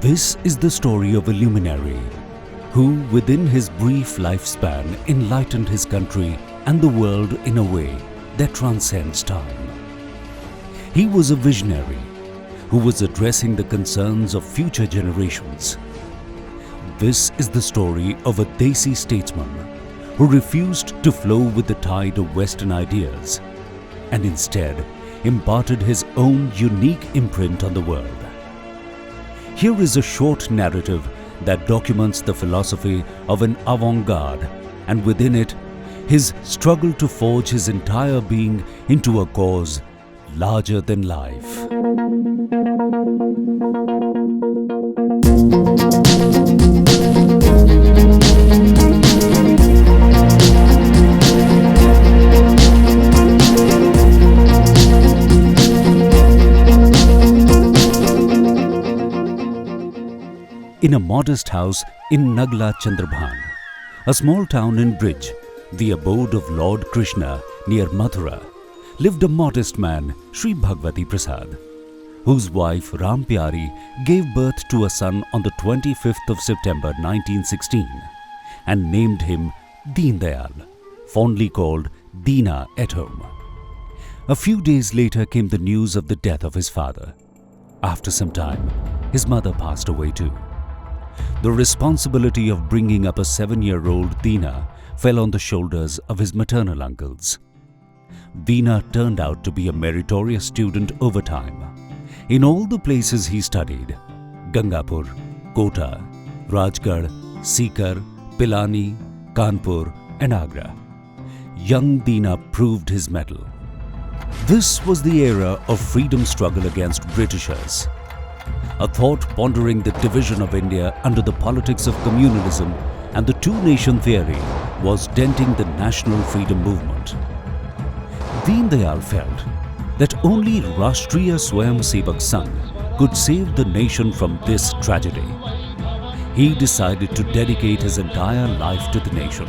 This is the story of a luminary who, within his brief lifespan, enlightened his country and the world in a way that transcends time. He was a visionary who was addressing the concerns of future generations. This is the story of a Desi statesman who refused to flow with the tide of Western ideas and instead imparted his own unique imprint on the world. Here is a short narrative that documents the philosophy of an avant-garde, and within it, his struggle to forge his entire being into a cause larger than life. In a modest house in Nagla Chandrabhan, a small town in Brij, the abode of Lord Krishna near Mathura, lived a modest man, Sri Bhagwati Prasad, whose wife Ram Pyari gave birth to a son on the 25th of September 1916 and named him Deendayal, fondly called Deena at home. A few days later came the news of the death of his father. After some time, his mother passed away too. The responsibility of bringing up a 7-year-old Deena fell on the shoulders of his maternal uncles. Deena turned out to be a meritorious student over time. In all the places he studied, Gangapur, Kota, Rajgarh, Sikar, Pilani, Kanpur and Agra, young Deena proved his mettle. This was the era of freedom struggle against Britishers. A thought pondering the division of India under the politics of communalism and the two-nation theory was denting the national freedom movement. Deendayal felt that only Rashtriya Swayamsevak Sangh could save the nation from this tragedy. He decided to dedicate his entire life to the nation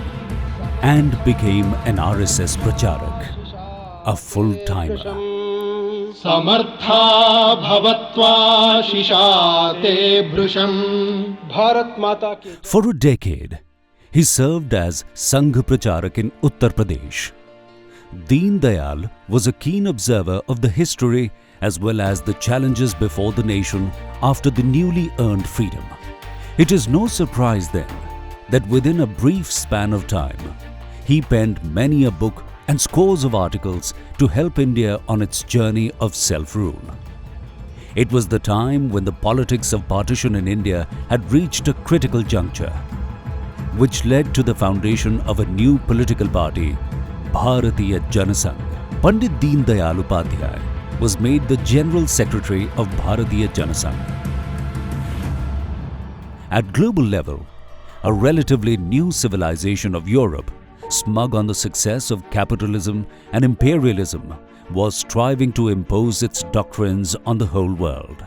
and became an RSS Pracharak, a full-timer. Samartha bhavatva shishate bhrusham Bharat Mata ki. For a decade, he served as Sangh Pracharak in Uttar Pradesh. Deendayal was a keen observer of the history as well as the challenges before the nation after the newly earned freedom. It is no surprise then that within a brief span of time, he penned many a book and scores of articles to help India on its journey of self-rule. It was the time when the politics of partition in India had reached a critical juncture, which led to the foundation of a new political party, Bharatiya Janasangh. Pandit Deendayal Upadhyaya was made the General Secretary of Bharatiya Janasangh. At global level, a relatively new civilization of Europe, smug on the success of capitalism and imperialism, was striving to impose its doctrines on the whole world.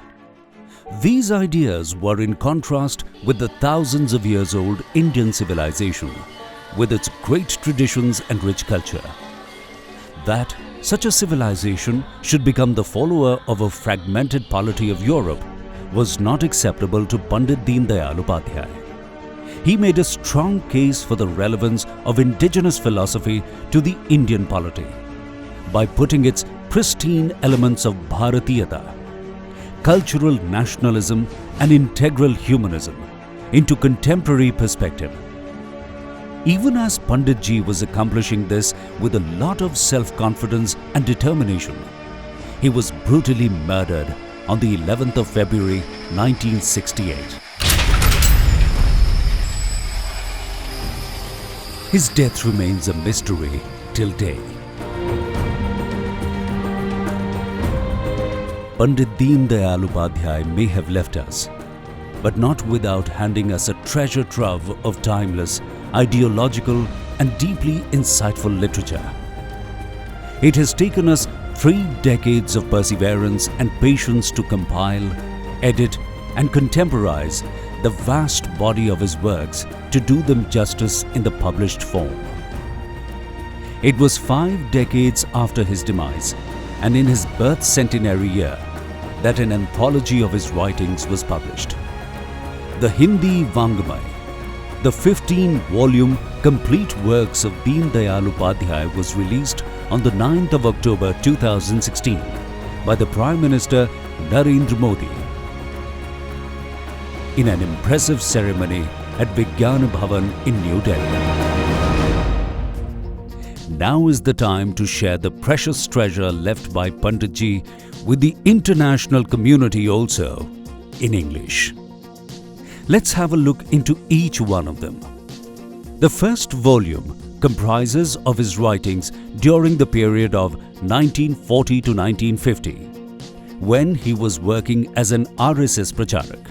These ideas were in contrast with the thousands of years old Indian civilization, with its great traditions and rich culture. That such a civilization should become the follower of a fragmented polity of Europe was not acceptable to Pandit Deendayal Upadhyaya. He made a strong case for the relevance of indigenous philosophy to the Indian polity by putting its pristine elements of Bharatiyata, cultural nationalism and integral humanism into contemporary perspective. Even as Pandit Ji was accomplishing this with a lot of self-confidence and determination, he was brutally murdered on the 11th of February 1968. His death remains a mystery till day. Pandit Deendayal Upadhyaya may have left us, but not without handing us a treasure trove of timeless, ideological and deeply insightful literature. It has taken us 3 decades of perseverance and patience to compile, edit and contemporize the vast body of his works to do them justice in the published form. It was 5 decades after his demise and in his birth centenary year that an anthology of his writings was published. The Hindi Vangamay, the 15-volume complete works of Deendayal Upadhyaya was released on the 9th of October 2016 by the Prime Minister Narendra Modi in an impressive ceremony at Vigyan Bhavan in New Delhi. Now is the time to share the precious treasure left by Panditji with the international community also in English. Let's have a look into each one of them. The first volume comprises of his writings during the period of 1940 to 1950, when he was working as an RSS Pracharak.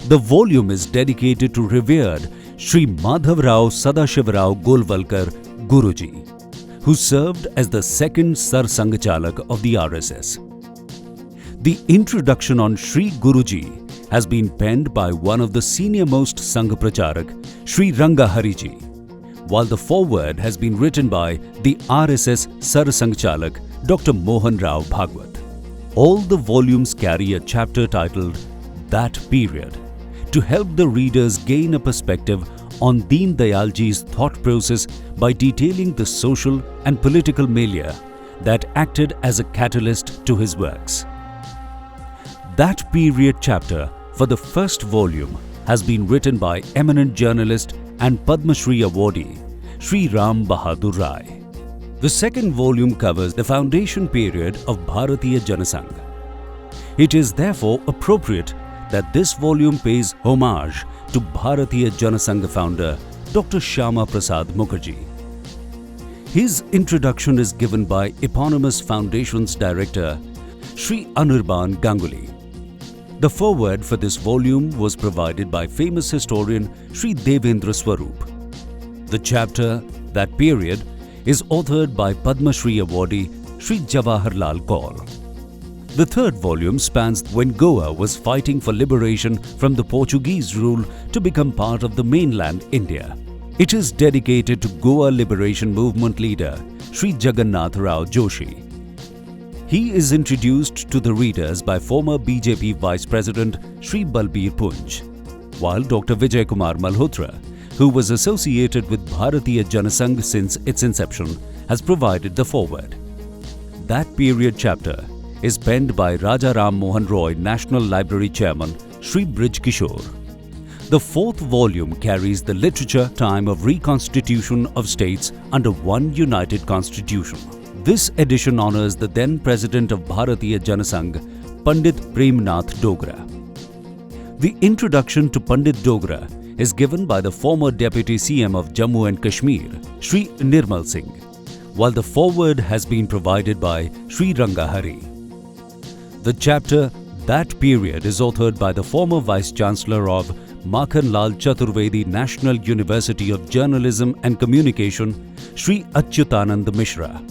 The volume is dedicated to revered Sri Madhavrao Sadashivrao Golwalkar Guruji, who served as the second Sar Sanghchalak of the RSS. The introduction on Sri Guruji has been penned by one of the senior-most Sangh Pracharak, Sri Ranga Hariji, while the foreword has been written by the RSS Sar Sanghchalak, Dr. Mohan Rao Bhagwat. All the volumes carry a chapter titled That Period, to help the readers gain a perspective on Deendayalji's thought process by detailing the social and political milieu that acted as a catalyst to his works. That Period chapter for the first volume has been written by eminent journalist and Padma Shri awardee Sri Ram Bahadur Rai. The second volume covers the foundation period of Bharatiya Janasangh. It is therefore appropriate that this volume pays homage to Bharatiya Janasangh founder Dr. Shyama Prasad Mukherjee. His introduction is given by eponymous foundation's director Sri Anirban Ganguly. The foreword for this volume was provided by famous historian Sri Devendra Swaroop. The chapter, That Period, is authored by Padma Shri awardee Sri Jawaharlal Kaur. The third volume spans when Goa was fighting for liberation from the Portuguese rule to become part of the mainland India. It is dedicated to Goa Liberation Movement leader Sri Jagannath Rao Joshi. He is introduced to the readers by former BJP Vice President Sri Balbir Punj, while Dr. Vijay Kumar Malhotra, who was associated with Bharatiya Janasangh since its inception, has provided the foreword. That Period chapter is penned by Raja Ram Mohan Roy National Library Chairman Sri Brij Kishore. The fourth volume carries the literature time of reconstitution of states under one united constitution. This edition honors the then President of Bharatiya Janasangh, Pandit Premnath Dogra. The introduction to Pandit Dogra is given by the former Deputy CM of Jammu and Kashmir, Sri Nirmal Singh, while the foreword has been provided by Sri Ranga Hari. The chapter That Period is authored by the former Vice Chancellor of Makhan Lal Chaturvedi National University of Journalism and Communication, Sri Achyutanand Mishra.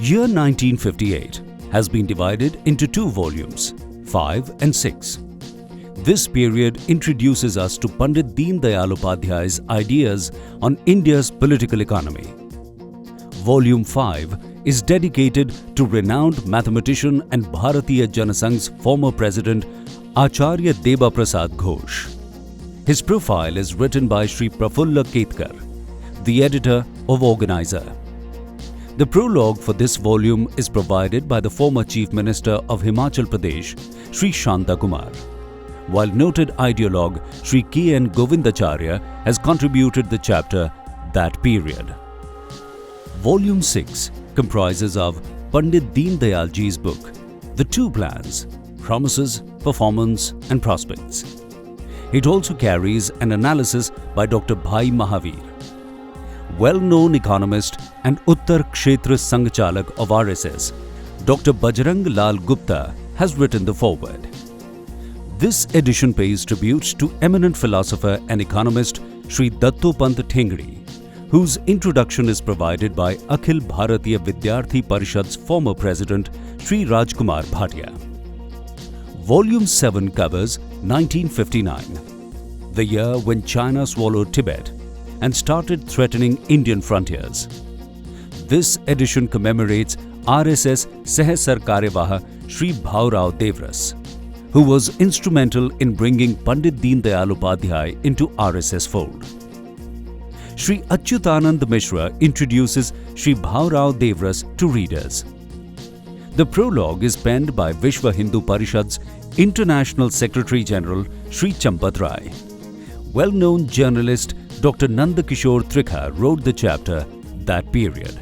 Year 1958 has been divided into two volumes, 5 and 6. This period introduces us to Pandit Deendayal Upadhyaya's ideas on India's political economy. Volume 5 is dedicated to renowned mathematician and Bharatiya Janasangh's former president Acharya Deba Prasad Ghosh. His profile is written by Sri Prafulla Ketkar, the editor of Organizer. The prologue for this volume is provided by the former Chief Minister of Himachal Pradesh, Sri Shanta Kumar, while noted ideologue Sri K.N. Govindacharya has contributed the chapter That Period. Volume 6 comprises of Pandit Deendayalji's book, The Two Plans, Promises, Performance and Prospects. It also carries an analysis by Dr. Bhai Mahavir. Well-known economist and Uttar Kshetra Sanghchalak of RSS, Dr. Bajrang Lal Gupta has written the foreword. This edition pays tribute to eminent philosopher and economist Sri Dattopant Thengdi, whose introduction is provided by Akhil Bharatiya Vidyarthi Parishad's former president Sri Rajkumar Bhatia. Volume 7 covers 1959, the year when China swallowed Tibet and started threatening Indian frontiers. This edition commemorates RSS Sahasar Karyawaha Sri Bhaurao Devras, who was instrumental in bringing Pandit Deendayal Upadhyaya into RSS fold. Shri Achyutanand Mishra introduces Shri Bhaurao Devras to readers. The prologue is penned by Vishwa Hindu Parishad's International Secretary General Shri Champat Rai. Well-known journalist Dr. Nandakishore Trikha wrote the chapter That Period.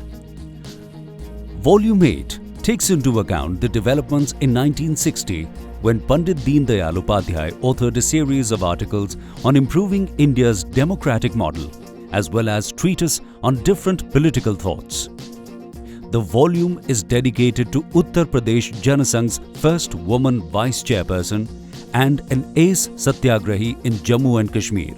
Volume 8 takes into account the developments in 1960 when Pandit Deendayal Upadhyaya authored a series of articles on improving India's democratic model as well as treatise on different political thoughts. The volume is dedicated to Uttar Pradesh Janasang's first woman vice chairperson and an ace satyagrahi in Jammu and Kashmir,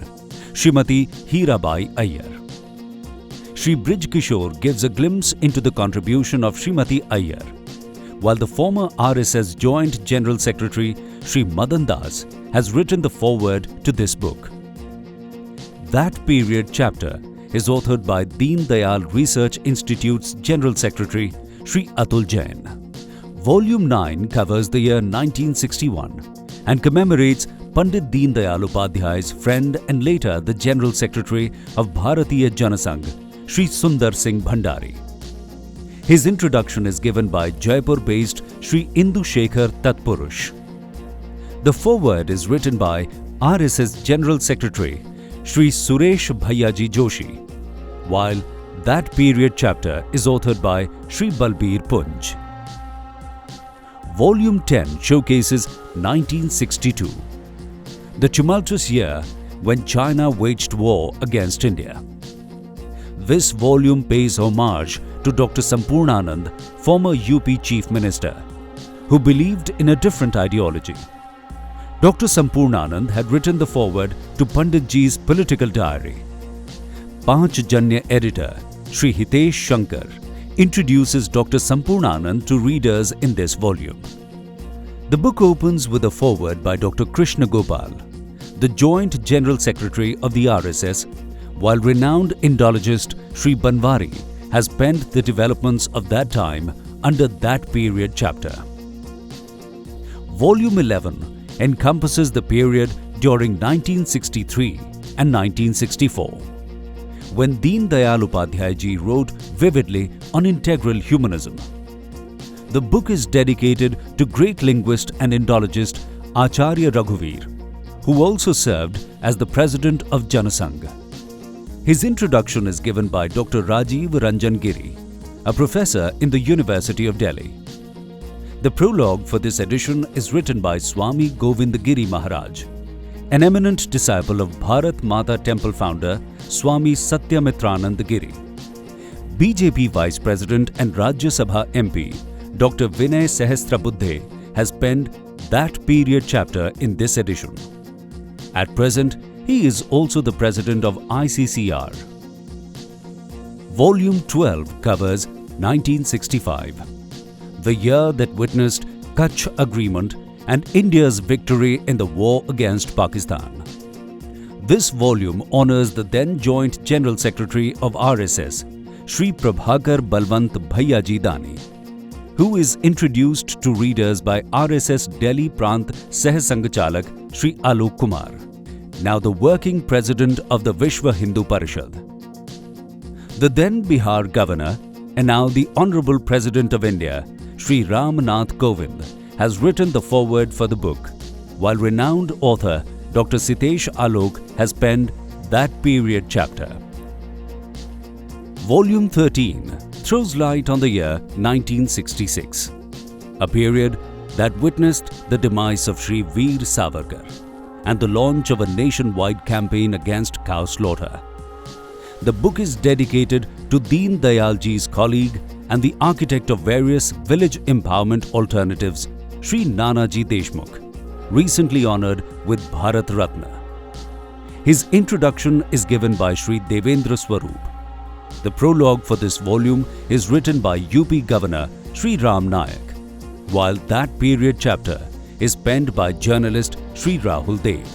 Srimati Hirabai Iyer. Shri Brij Kishore gives a glimpse into the contribution of Srimati Iyer, while the former RSS Joint General Secretary Shri Madan Das has written the foreword to this book. That Period chapter is authored by Deendayal Research Institute's General Secretary Shri Atul Jain. Volume 9 covers the year 1961 and commemorates Pandit Deendayal Upadhyaya's friend and later the General Secretary of Bharatiya Janasangh, Shri Sundar Singh Bhandari. His introduction is given by Jaipur-based Shri Indu Shekhar Tatpurush. The foreword is written by RSS General Secretary Shri Suresh Bhaiyaji Joshi, while That Period chapter is authored by Shri Balbir Punj. Volume 10 showcases 1962, the tumultuous year when China waged war against India. This volume pays homage to Dr. Sampurnanand, former UP Chief Minister, who believed in a different ideology. Dr. Sampurnanand had written the foreword to Panditji's political diary. Panchjanya editor Shri Hitesh Shankar introduces Dr. Sampurnanand to readers in this volume. The book opens with a foreword by Dr. Krishna Gopal, the Joint General Secretary of the RSS, while renowned Indologist Shri Banwari has penned the developments of that time under That Period chapter. Volume 11 encompasses the period during 1963 and 1964, when Deendayal Upadhyaya ji wrote vividly on integral humanism. The book is dedicated to great linguist and Indologist Acharya Raghuveer, who also served as the president of Janasangh. His introduction is given by Dr. Rajiv Ranjan Giri, a professor in the University of Delhi. The prologue for this edition is written by Swami Govind Giri Maharaj, an eminent disciple of Bharat Mata Temple founder Swami Satyamitranand Giri. BJP Vice President and Rajya Sabha MP Dr. Vinay Sahasrabuddhe has penned That Period chapter in this edition. At present, he is also the president of ICCR. Volume 12 covers 1965, the year that witnessed Kutch Agreement and India's victory in the war against Pakistan. This volume honors the then Joint General Secretary of RSS, Shri Prabhakar Balwant Bhaiyaji Dani, who is introduced to readers by RSS Delhi Prant Sahasangchalak Shri Alok Kumar, now the working president of the Vishwa Hindu Parishad. The then Bihar Governor and now the Honorable President of India, Shri Ram Nath Kovind, has written the foreword for the book, while renowned author Dr. Sitesh Alok has penned That Period chapter. Volume 13 throws light on the year 1966, a period that witnessed the demise of Shri Veer Savarkar and the launch of a nationwide campaign against cow slaughter. The book is dedicated to Deendayal ji's colleague and the architect of various village empowerment alternatives, Shri Nanaji Deshmukh, recently honored with Bharat Ratna. His introduction is given by Shri Devendra Swaroop. The prologue for this volume is written by UP Governor Shri Ram Nayak, while That Period chapter is penned by journalist Shri Rahul Dev.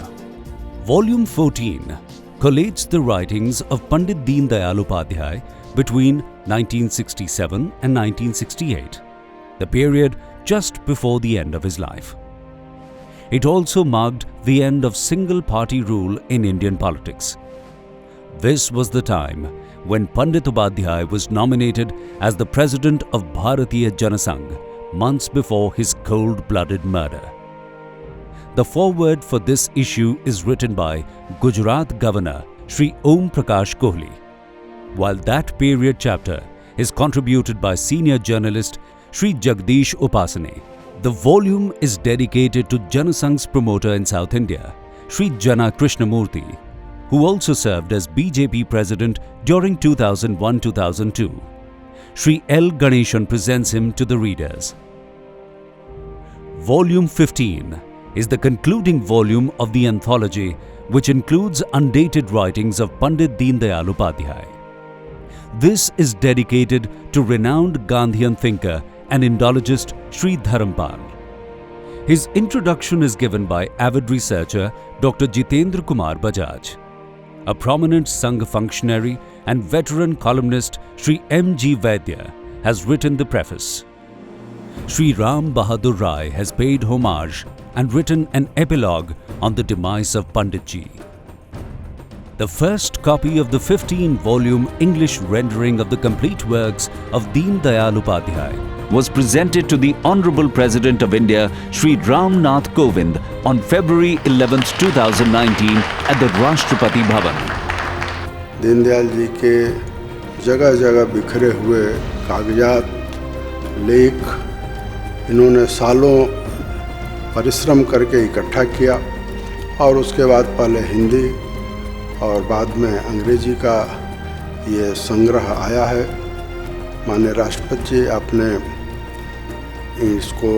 Volume 14 collates the writings of Pandit Deendayal Upadhyaya between 1967 and 1968, the period just before the end of his life. It also marked the end of single-party rule in Indian politics. This was the time when Pandit Upadhyaya was nominated as the president of Bharatiya Janasangh months before his cold-blooded murder. The foreword for this issue is written by Gujarat Governor Shri Om Prakash Kohli, while that period chapter is contributed by senior journalist Shri Jagdish Upasane. The volume is dedicated to Janasangh's promoter in South India, Shri Jana Krishnamurthy, who also served as BJP president during 2001-2002. Shri L. Ganeshan presents him to the readers. Volume 15 is the concluding volume of the anthology, which includes undated writings of Pandit Deendayal Upadhyaya. This is dedicated to renowned Gandhian thinker and Indologist Sri Dharampal. His introduction is given by avid researcher Dr. Jitendra Kumar Bajaj. A prominent Sangh functionary and veteran columnist Sri M. G. Vaidya has written the preface. Sri Ram Bahadur Rai has paid homage and written an epilogue on the demise of Panditji. The first copy of the 15-volume English rendering of the complete works of Deendayal Upadhyaya was presented to the Honorable President of India, Shri Ram Nath Kovind, on February 11, 2019 at the Rashtrapati Bhavan. Deendayal ji के जगह जगह बिखरे हुए कागजात, लेख इन्होंने सालों परिश्रम करके इकट्ठा किया और उसके बाद पहले हिंदी और बाद में अंग्रेजी का ये संग्रह आया है। माननीय राष्ट्रपति जी आपने इसको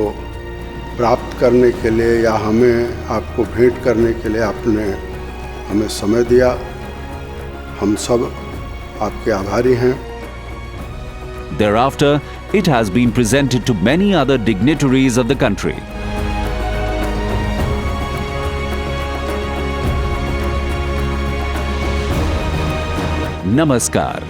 प्राप्त करने के लिए या हमें आपको भेंट करने के लिए आपने हमें समय दिया। हम सब आपके आभारी हैं। Thereafter, it has been presented to many other dignitaries of the country. Namaskar.